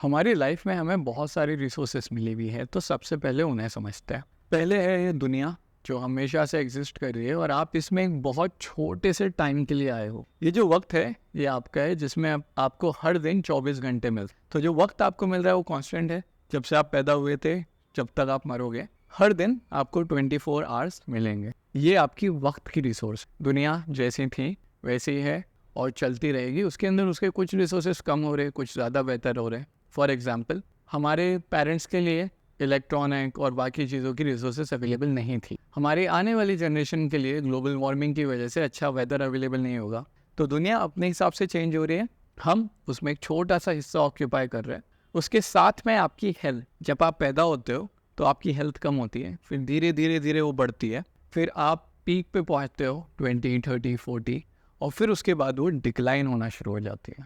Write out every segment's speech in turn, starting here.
हमारी लाइफ में हमें बहुत सारी रिसोर्सेस मिली हुई है, तो सबसे पहले उन्हें समझते हैं। पहले है ये दुनिया जो हमेशा से एग्जिस्ट कर रही है और आप इसमें एक बहुत छोटे से टाइम के लिए आए हो। ये जो वक्त है ये आपका है, जिसमें आपको हर दिन 24 घंटे मिलते। तो जो वक्त आपको मिल रहा है वो कांस्टेंट है। जब से आप पैदा हुए थे जब तक आप मरोगे, हर दिन आपको 24 आवर्स मिलेंगे। ये आपकी वक्त की रिसोर्स। दुनिया जैसी थी वैसी है और चलती रहेगी। उसके अंदर उसके कुछ रिसोर्सेज कम हो रहे, कुछ ज़्यादा बेहतर हो रहे। फॉर एग्जाम्पल, हमारे पेरेंट्स के लिए इलेक्ट्रॉनिक और बाकी चीज़ों की रिसोर्सेज अवेलेबल नहीं थी। हमारी आने वाली जनरेशन के लिए ग्लोबल वार्मिंग की वजह से अच्छा वेदर अवेलेबल नहीं होगा। तो दुनिया अपने हिसाब से चेंज हो रही है, हम उसमें एक छोटा सा हिस्सा ऑक्यूपाई कर रहे हैं। उसके साथ में आपकी हेल्थ, जब आप पैदा होते हो तो आपकी हेल्थ कम होती है, फिर धीरे धीरे धीरे वो बढ़ती है, फिर आप पीक पे पहुंचते हो 20, 30, 40, और फिर उसके बाद वो डिक्लाइन होना शुरू हो जाती है।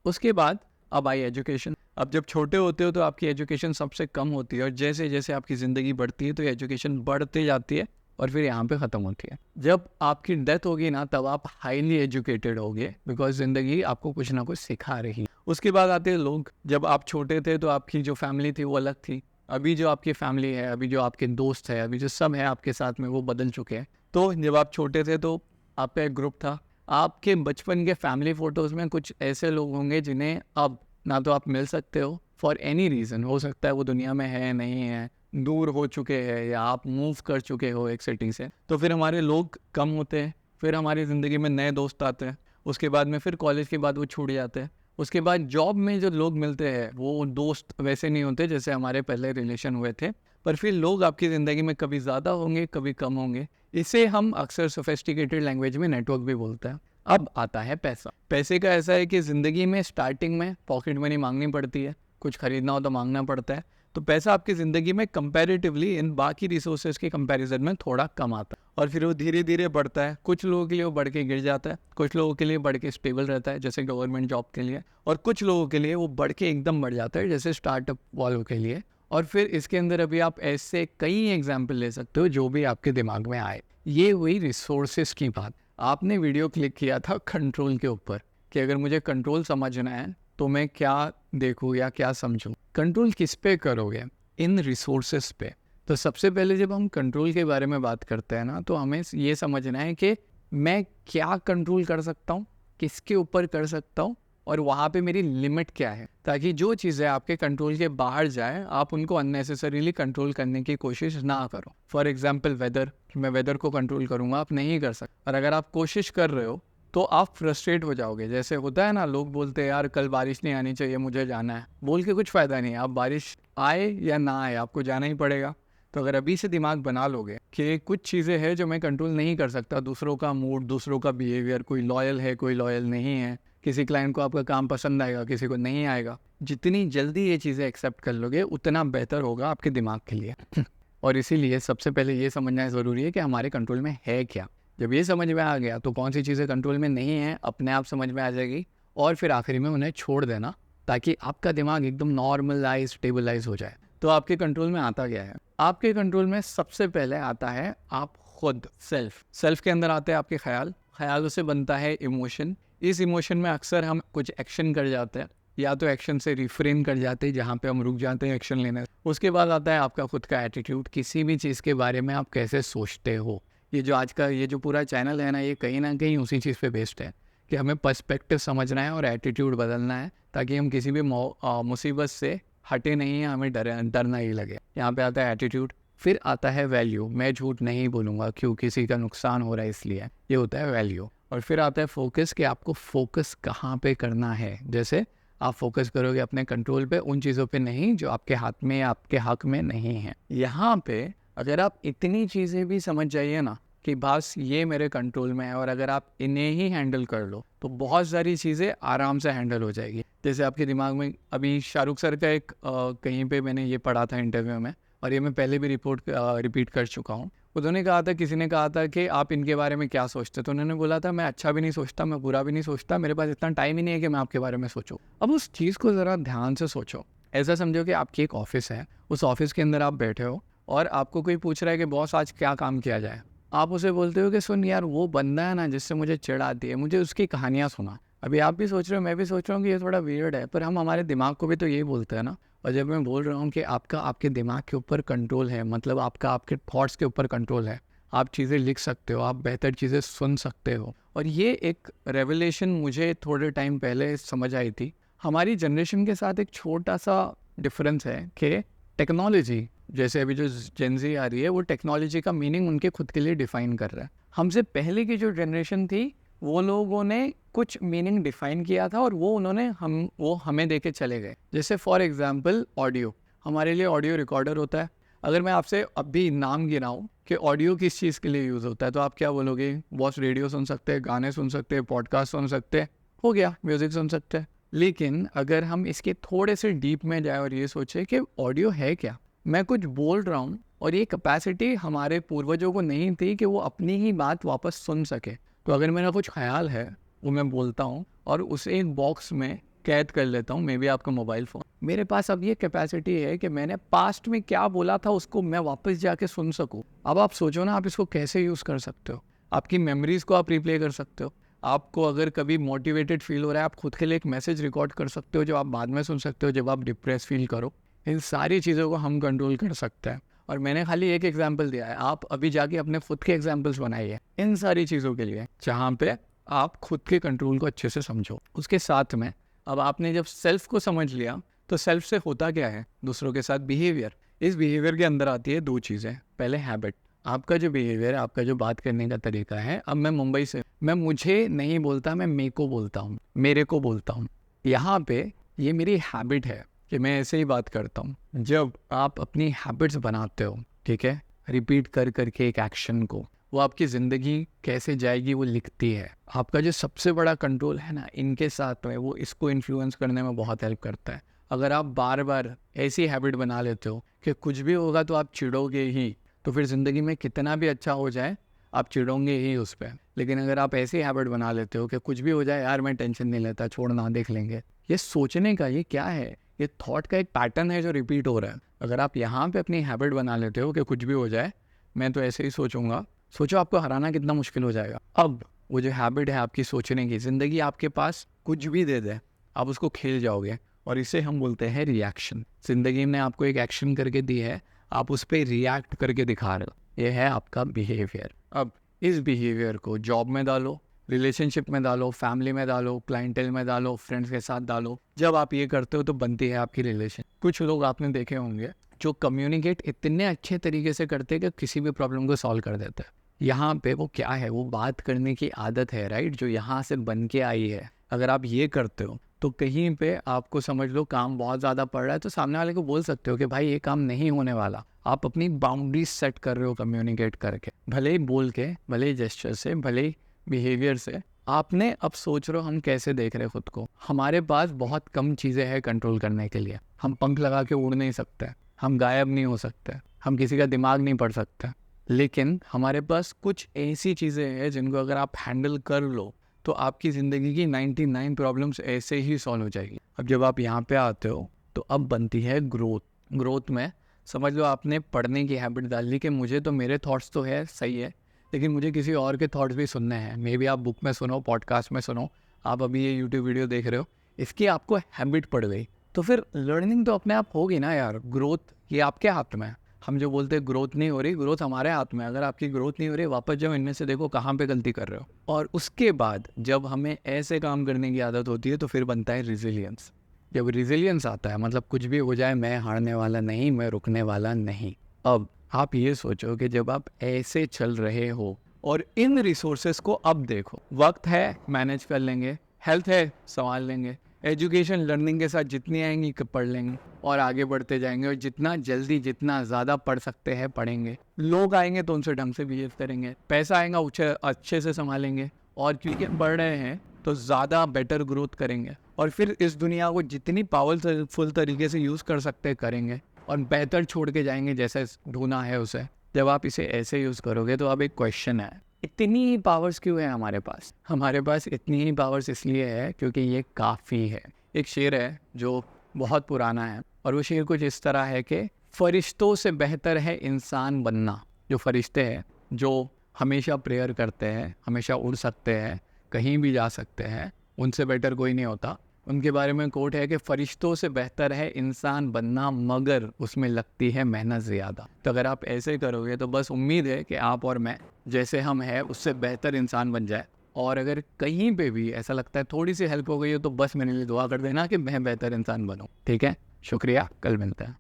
उसके बाद अब आई एजुकेशन। अब जब छोटे होते हो तो आपकी एजुकेशन सबसे कम होती है, और जैसे जैसे आपकी ज़िंदगी बढ़ती है तो एजुकेशन बढ़ते जाती है और फिर यहाँ पे ख़त्म होती है। जब आपकी डेथ होगी ना, तब आप हाईली एजुकेटेड होगे, बिकॉज ज़िंदगी आपको कुछ ना कुछ सिखा रही है। उसके बाद आते हैं लोग। जब आप छोटे थे तो आपकी जो फैमिली थी वो अलग थी। अभी जो आपकी फैमिली है, अभी जो आपके दोस्त है, अभी जो सब है आपके साथ में, वो बदल चुके हैं। तो जब आप छोटे थे तो आपका एक ग्रुप था। आपके बचपन के फैमिली फ़ोटोज़ में कुछ ऐसे लोग होंगे जिन्हें अब ना तो आप मिल सकते हो फॉर एनी रीज़न। हो सकता है वो दुनिया में है, नहीं है, दूर हो चुके हैं, या आप मूव कर चुके हो एक सिटी से। तो फिर हमारे लोग कम होते हैं, फिर हमारी ज़िंदगी में नए दोस्त आते हैं। उसके बाद में फिर कॉलेज के बाद वो छूट जाते हैं। उसके बाद जॉब में जो लोग मिलते हैं वो दोस्त वैसे नहीं होते जैसे हमारे पहले रिलेशन हुए थे। पर फिर लोग आपकी ज़िंदगी में कभी ज़्यादा होंगे, कभी कम होंगे। इसे हम अक्सर सोफिस्टिकेटेड लैंग्वेज में नेटवर्क भी बोलते हैं। अब आता है पैसा। पैसे का ऐसा है कि ज़िंदगी में स्टार्टिंग में पॉकेट मनी मांगनी पड़ती है, कुछ खरीदना हो तो मांगना पड़ता है। तो पैसा आपकी ज़िंदगी में कंपैरेटिवली इन बाकी रिसोर्सेज के कंपैरिजन में थोड़ा कम आता है, और फिर वो धीरे धीरे बढ़ता है। कुछ लोगों के लिए वो बढ़ के गिर जाता है, कुछ लोगों के लिए बढ़ के स्टेबल रहता है जैसे गवर्नमेंट जॉब के लिए, और कुछ लोगों के लिए वो बढ़ के एकदम बढ़ जाता है जैसे स्टार्टअप वालों के लिए। और फिर इसके अंदर अभी आप ऐसे कई एग्जाम्पल ले सकते हो जो भी आपके दिमाग में आए। ये हुई रिसोर्सेज की बात। आपने वीडियो क्लिक किया था कंट्रोल के ऊपर, कि अगर मुझे कंट्रोल समझना है तो मैं क्या देखूँ या क्या समझूँ। कंट्रोल किस पे करोगे? इन रिसोर्सेज पे। तो सबसे पहले जब हम कंट्रोल के बारे में बात करते हैं ना, तो हमें ये समझना है कि मैं क्या कंट्रोल कर सकता हूँ, किसके ऊपर कर सकता हूँ, और वहाँ पे मेरी लिमिट क्या है, ताकि जो चीज़ें आपके कंट्रोल के बाहर जाए आप उनको अननेसेसरीली कंट्रोल करने की कोशिश ना करो। फॉर एग्जांपल वेदर, मैं वेदर को कंट्रोल करूँगा, आप नहीं कर सकते। और अगर आप कोशिश कर रहे हो तो आप फ्रस्ट्रेट हो जाओगे। जैसे होता है ना, लोग बोलते हैं यार कल बारिश नहीं आनी चाहिए, मुझे जाना है। बोल के कुछ फ़ायदा नहीं है, आप बारिश आए या ना आए आपको जाना ही पड़ेगा। तो अगर अभी से दिमाग बना लोगे कि कुछ चीज़ें हैं जो मैं कंट्रोल नहीं कर सकता, दूसरों का मूड, दूसरों का बिहेवियर, कोई लॉयल है, कोई लॉयल नहीं है, किसी क्लाइंट को आपका काम पसंद आएगा, किसी को नहीं आएगा, जितनी जल्दी ये चीज़ें एक्सेप्ट कर लोगे उतना बेहतर होगा आपके दिमाग के लिए। और इसीलिए सबसे पहले ये समझना ज़रूरी है कि हमारे कंट्रोल में है क्या। जब ये समझ में आ गया तो कौन सी चीज़ें कंट्रोल में नहीं है अपने आप समझ में आ जाएगी, और फिर आखिरी में उन्हें छोड़ देना, ताकि आपका दिमाग एकदम नॉर्मलाइज, स्टेबलाइज हो जाए। तो आपके कंट्रोल में आता क्या है? आपके कंट्रोल में सबसे पहले आता है आप खुद, सेल्फ के अंदर आते हैं आपके ख्याल, ख्यालों से बनता है इमोशन। इस इमोशन में अक्सर हम कुछ एक्शन कर जाते हैं, या तो एक्शन से रिफ्रेन कर जाते हैं जहाँ पे हम रुक जाते हैं एक्शन लेने। उसके बाद आता है आपका खुद का एटीट्यूड, किसी भी चीज़ के बारे में आप कैसे सोचते हो। ये जो आज का ये जो पूरा चैनल है ना, ये कहीं ना कहीं उसी चीज़ पे बेस्ड है कि हमें पर्सपेक्टिव समझना है और एटीट्यूड बदलना है, ताकि हम किसी भी मुसीबत से हटे नहीं हैं, हमें डर नहीं लगे। यहाँ पे आता है एटीट्यूड। फिर आता है वैल्यू, मैं झूठ नहीं बोलूँगा क्यों किसी का नुकसान हो रहा है इसलिए, ये होता है वैल्यू। और फिर आता है फोकस, कि आपको फोकस कहाँ पे करना है। जैसे आप फोकस करोगे अपने कंट्रोल पे, उन चीज़ों पे नहीं जो आपके हाथ में या आपके हक में नहीं है। यहाँ पे अगर आप इतनी चीज़ें भी समझ जाइए ना कि बस ये मेरे कंट्रोल में है, और अगर आप इन्हें ही हैंडल कर लो तो बहुत सारी चीज़ें आराम से हैंडल हो जाएगी। जैसे आपके दिमाग में अभी शाहरुख सर का एक कहीं पे मैंने ये पढ़ा था इंटरव्यू में, और ये मैं पहले भी रिपीट कर चुका हूँ। उन्होंने कहा था, किसी ने कहा था कि आप इनके बारे में क्या सोचते, तो उन्होंने बोला था मैं अच्छा भी नहीं सोचता, मैं बुरा भी नहीं सोचता, मेरे पास इतना टाइम ही नहीं है कि मैं आपके बारे में सोचूं। अब उस चीज़ को ज़रा ध्यान से सोचो। ऐसा समझो कि आपकी एक ऑफिस है, उस ऑफिस के अंदर आप बैठे हो और आपको कोई पूछ रहा है कि बॉस आज क्या काम किया जाए। आप उसे बोलते हो कि सुन यार, वो बंदा है ना जिससे मुझे चिढ़ आती है, मुझे उसकी कहानियाँ सुना। अभी आप भी सोच रहे हो, मैं भी सोच रहा हूँ कि ये थोड़ा वियर्ड है, पर हम हमारे दिमाग को भी तो यही बोलते हैं ना। और जब मैं बोल रहा हूँ कि आपका आपके दिमाग के ऊपर कंट्रोल है, मतलब आपका आपके थॉट्स के ऊपर कंट्रोल है। आप चीज़ें लिख सकते हो, आप बेहतर चीज़ें सुन सकते हो। और ये एक रेवलेशन मुझे थोड़े टाइम पहले समझ आई थी। हमारी जनरेशन के साथ एक छोटा सा डिफरेंस है कि टेक्नोलॉजी, जैसे अभी जो जेनजी आ रही है, वो टेक्नोलॉजी का मीनिंग उनके खुद के लिए डिफ़ाइन कर रहा है। हमसे पहले की जो जनरेशन थी, वो लोगों ने कुछ मीनिंग डिफाइन किया था और वो हमें देके चले गए। जैसे फॉर एग्जांपल ऑडियो, हमारे लिए ऑडियो रिकॉर्डर होता है। अगर मैं आपसे अभी नाम गिनाऊं कि ऑडियो किस चीज़ के लिए यूज़ होता है, तो आप क्या बोलोगे? बॉस रेडियो सुन सकते हैं, गाने सुन सकते हैं, पॉडकास्ट सुन सकते हैं, हो गया, म्यूज़िक सुन सकते हैं। लेकिन अगर हम इसके थोड़े से डीप में जाए और ये सोचे कि ऑडियो है क्या, मैं कुछ बोल रहा हूँ और ये कैपेसिटी हमारे पूर्वजों को नहीं थी कि वो अपनी ही बात वापस सुन सके। तो अगर मेरा कुछ ख्याल है, वो मैं बोलता हूँ और उसे एक बॉक्स में कैद कर लेता हूँ, मे बी आपका मोबाइल फ़ोन। मेरे पास अब ये कैपेसिटी है कि मैंने पास्ट में क्या बोला था उसको मैं वापस जाके सुन सकूँ। अब आप सोचो ना, आप इसको कैसे यूज़ कर सकते हो। आपकी मेमोरीज़ को आप रिप्ले कर सकते हो। आपको अगर कभी मोटिवेटेड फील हो रहा है, आप खुद के लिए एक मैसेज रिकॉर्ड कर सकते हो जो आप बाद में सुन सकते हो जब आप डिप्रेस फील करो। इन सारी चीज़ों को हम कंट्रोल कर सकते हैं। और मैंने खाली एक एग्जाम्पल दिया है, आप अभी जाके अपने खुद के एग्जाम्पल्स बनाइए इन सारी चीज़ों के लिए, जहाँ पे आप खुद के कंट्रोल को अच्छे से समझो। उसके साथ में अब आपने जब सेल्फ को समझ लिया, तो सेल्फ से होता क्या है? दूसरों के साथ बिहेवियर। इस बिहेवियर के अंदर आती है दो चीज़ें। पहले हैबिट, आपका जो बिहेवियर है, आपका जो बात करने का तरीका है। अब मैं मुंबई से, मैं मुझे नहीं बोलता, मैं मे को बोलता हूँ, मेरे को बोलता हूँ। यहाँ पे ये मेरी हैबिट है कि मैं ऐसे ही बात करता हूँ। जब आप अपनी हैबिट्स बनाते हो, ठीक है, रिपीट कर करके एक एक्शन को, वो आपकी ज़िंदगी कैसे जाएगी वो लिखती है। आपका जो सबसे बड़ा कंट्रोल है ना इनके साथ में, वो इसको इन्फ्लुएंस करने में बहुत हेल्प करता है। अगर आप बार बार ऐसी हैबिट बना लेते हो कि कुछ भी होगा तो आप चिढ़ोगे ही, तो फिर ज़िंदगी में कितना भी अच्छा हो जाए आप चिढ़ोगे ही उस पर। लेकिन अगर आप ऐसी हैबिट बना लेते हो कि कुछ भी हो जाए यार मैं टेंशन नहीं लेता, छोड़ना, देख लेंगे, ये सोचने का ये क्या है? ये थॉट का एक पैटर्न है जो रिपीट हो रहा है। अगर आप यहाँ पे अपनी हैबिट बना लेते हो कि कुछ भी हो जाए मैं तो ऐसे ही सोचूंगा, सोचो आपको हराना कितना मुश्किल हो जाएगा। अब वो जो हैबिट है आपकी सोचने की, ज़िंदगी आपके पास कुछ भी दे दे आप उसको खेल जाओगे। और इसे हम बोलते हैं रिएक्शन। ज़िंदगी ने आपको एक एक्शन करके दी है, आप उस पर रिएक्ट करके दिखा रहे हो, ये है आपका बिहेवियर। अब इस बिहेवियर को जॉब में डालो, रिलेशनशिप में डालो, फैमिली में डालो, क्लाइंटेल में डालो, फ्रेंड्स के साथ डालो। जब आप ये करते हो तो बनती है आपकी रिलेशन। कुछ लोग आपने देखे होंगे जो कम्युनिकेट इतने अच्छे तरीके से करते हैं कि किसी भी प्रॉब्लम को सॉल्व कर देते हैं। यहाँ पे वो क्या है, वो बात करने की आदत है, राइट, जो यहाँ से बन के आई है। अगर आप ये करते हो तो कहीं पे आपको समझ लो काम बहुत ज़्यादा पड़ रहा है, तो सामने वाले को बोल सकते हो कि भाई ये काम नहीं होने वाला। आप अपनी बाउंड्रीज सेट कर रहे हो कम्युनिकेट करके, भले ही बोल के, भले ही जेस्चर से, भले ही बिहेवियर से। आपने अब सोच रहे हो हम कैसे देख रहे खुद को। हमारे पास बहुत कम चीज़ें हैं कंट्रोल करने के लिए। हम पंख लगा के उड़ नहीं सकते, हम गायब नहीं हो सकते, हम किसी का दिमाग नहीं पढ़ सकते। लेकिन हमारे पास कुछ ऐसी चीज़ें हैं जिनको अगर आप हैंडल कर लो तो आपकी ज़िंदगी की 99 प्रॉब्लम्स ऐसे ही सॉल्व हो जाएगी। अब जब आप यहाँ पे आते हो तो अब बनती है ग्रोथ। ग्रोथ में समझ लो आपने पढ़ने की हैबिट डाल ली कि मुझे तो मेरे थॉट्स तो है, सही है, लेकिन मुझे किसी और के थॉट्स भी सुनने हैं। मे बी आप बुक में सुनो, पॉडकास्ट में सुनो, आप अभी ये यूट्यूब वीडियो देख रहे हो, इसकी आपको हैबिट पड़ गई, तो फिर लर्निंग तो अपने आप होगी ना यार। ग्रोथ ये आपके हाथ में है। हम जो बोलते हैं ग्रोथ नहीं हो रही, ग्रोथ हमारे हाथ में। अगर आपकी ग्रोथ नहीं हो रही, वापस जाओ, इनमें से देखो कहाँ पे गलती कर रहे हो। और उसके बाद जब हमें ऐसे काम करने की आदत होती है तो फिर बनता है रिजिलियंस। जब रिजिलियंस आता है, मतलब कुछ भी हो जाए मैं हारने वाला नहीं, मैं रुकने वाला नहीं। अब आप ये सोचो कि जब आप ऐसे चल रहे हो और इन रिसोर्सेस को अब देखो, वक्त है मैनेज कर लेंगे, हेल्थ है संभाल लेंगे, एजुकेशन लर्निंग के साथ जितनी आएंगी पढ़ लेंगे और आगे बढ़ते जाएंगे, और जितना जल्दी जितना ज़्यादा पढ़ सकते हैं पढ़ेंगे। लोग आएंगे तो उनसे ढंग से बिहेव करेंगे, पैसा आएगा उसे अच्छे से संभालेंगे, और क्योंकि बढ़ रहे हैं तो ज़्यादा बेटर ग्रोथ करेंगे। और फिर इस दुनिया को जितनी पावरफुल तरीके से यूज़ कर सकते हैं करेंगे, और बेहतर छोड़ के जाएंगे जैसे ढूंढा है उसे। जब आप इसे ऐसे यूज़ करोगे तो अब एक क्वेश्चन है, इतनी ही पावर्स क्यों है हमारे पास? हमारे पास इतनी ही पावर्स इसलिए है क्योंकि ये काफ़ी है। एक शेर है जो बहुत पुराना है, और वो शेर कुछ इस तरह है कि फरिश्तों से बेहतर है इंसान बनना। जो फरिश्ते हैं जो हमेशा प्रेयर करते हैं, हमेशा उड़ सकते हैं, कहीं भी जा सकते हैं, उनसे बेटर कोई नहीं होता। उनके बारे में कोट है कि फरिश्तों से बेहतर है इंसान बनना, मगर उसमें लगती है मेहनत ज़्यादा। तो अगर आप ऐसे करोगे तो बस उम्मीद है कि आप और मैं जैसे हम हैं उससे बेहतर इंसान बन जाए। और अगर कहीं पे भी ऐसा लगता है थोड़ी सी हेल्प हो गई हो तो बस मेरे लिए दुआ कर देना कि मैं बेहतर इंसान बनूं। ठीक है, शुक्रिया, कल मिलते हैं।